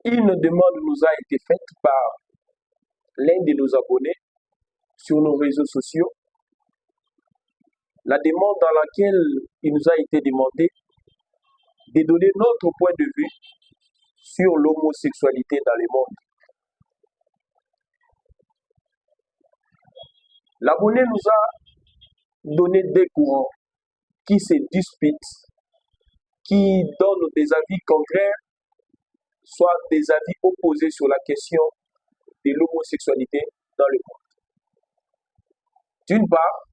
Une demande nous a été faite par l'un de nos abonnés sur nos réseaux sociaux. La demande dans laquelle il nous a été demandé de donner notre point de vue sur l'homosexualité dans le monde. L'abonné nous a donné des courants qui se disputent, qui donnent des avis contraires, soit des avis opposés sur la question de l'homosexualité dans le monde. D'une part,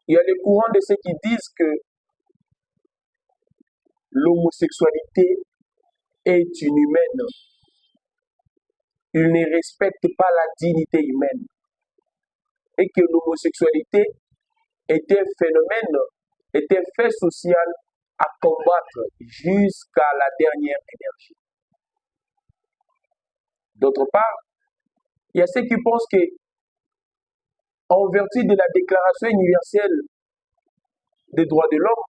il y a les courants de ceux qui disent que l'homosexualité est inhumaine. Il ne respecte pas la dignité humaine. Et que l'homosexualité est un phénomène, est un fait social à combattre jusqu'à la dernière énergie. D'autre part, il y a ceux qui pensent que, en vertu de la Déclaration universelle des droits de l'homme,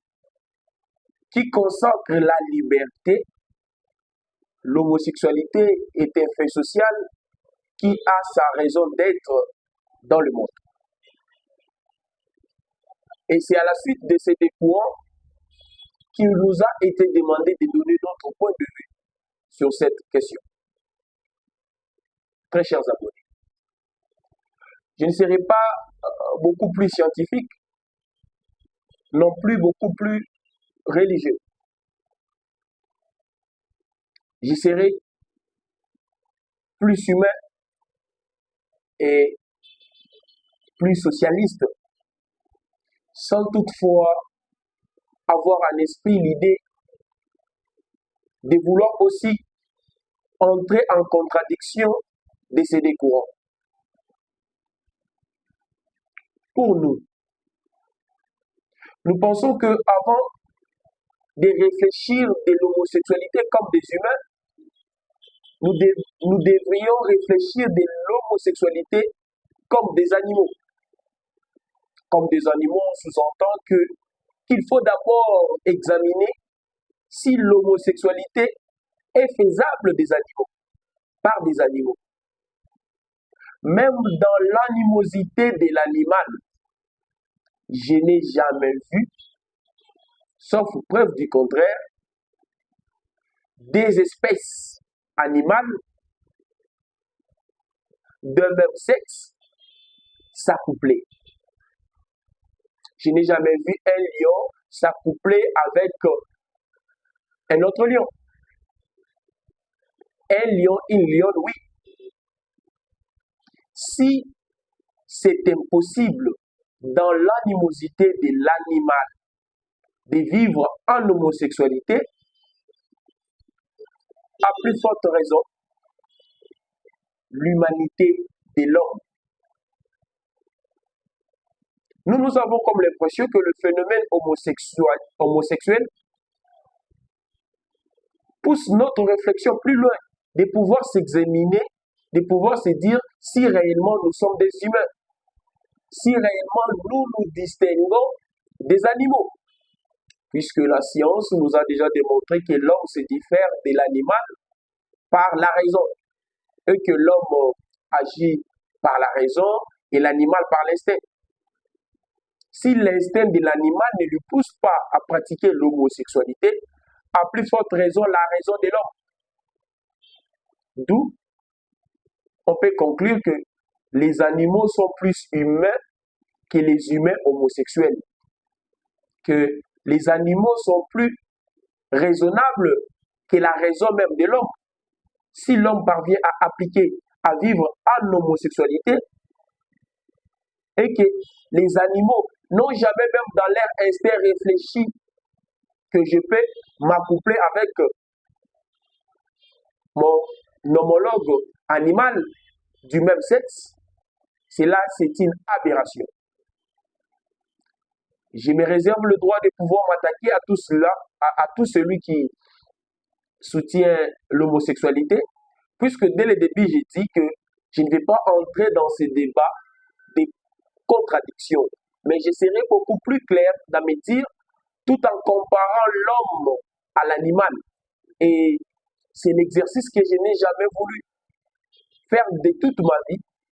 qui consacre la liberté, l'homosexualité est un fait social qui a sa raison d'être dans le monde. Et c'est à la suite de ces deux courants qu'il nous a été demandé de donner notre point de vue sur cette question. Très chers abonnés, je ne serai pas beaucoup plus scientifique, non plus beaucoup plus religieux. Je serai plus humain et plus socialiste, sans toutefois avoir en esprit l'idée de vouloir aussi entrer en contradiction de ces deux courants. Pour nous pensons que avant de réfléchir de l'homosexualité comme des humains, nous devrions réfléchir de l'homosexualité comme des animaux. Comme des animaux, on sous-entend qu'il faut d'abord examiner si l'homosexualité est faisable par des animaux. Même dans l'animosité de l'animal, je n'ai jamais vu, sauf preuve du contraire, des espèces animales de même sexe s'accoupler. Je n'ai jamais vu un lion s'accoupler avec un autre lion. Un lion, une lionne, oui. Si c'est impossible dans l'animosité de l'animal de vivre en homosexualité, à plus forte raison, l'humanité de l'homme. Nous avons comme l'impression que le phénomène homosexuel pousse notre réflexion plus loin, de pouvoir s'examiner, de pouvoir se dire si réellement nous sommes des humains, si réellement nous nous distinguons des animaux, puisque la science nous a déjà démontré que l'homme se diffère de l'animal par la raison, et que l'homme agit par la raison et l'animal par l'instinct. Si l'instinct de l'animal ne lui pousse pas à pratiquer l'homosexualité, à plus forte raison la raison de l'homme. D'où on peut conclure que les animaux sont plus humains que les humains homosexuels, que les animaux sont plus raisonnables que la raison même de l'homme. Si l'homme parvient à appliquer, à vivre en homosexualité, et que les animaux n'ont jamais même dans leur instinct réfléchi que je peux m'accoupler avec mon homologue animal du même sexe, cela c'est une aberration. Je me réserve le droit de pouvoir m'attaquer à tout cela, à tout celui qui soutient l'homosexualité, puisque dès le début j'ai dit que je ne vais pas entrer dans ces débats des contradictions, mais je serai beaucoup plus clair dans me dire, tout en comparant l'homme à l'animal et c'est l'exercice que je n'ai jamais voulu faire de toute ma vie.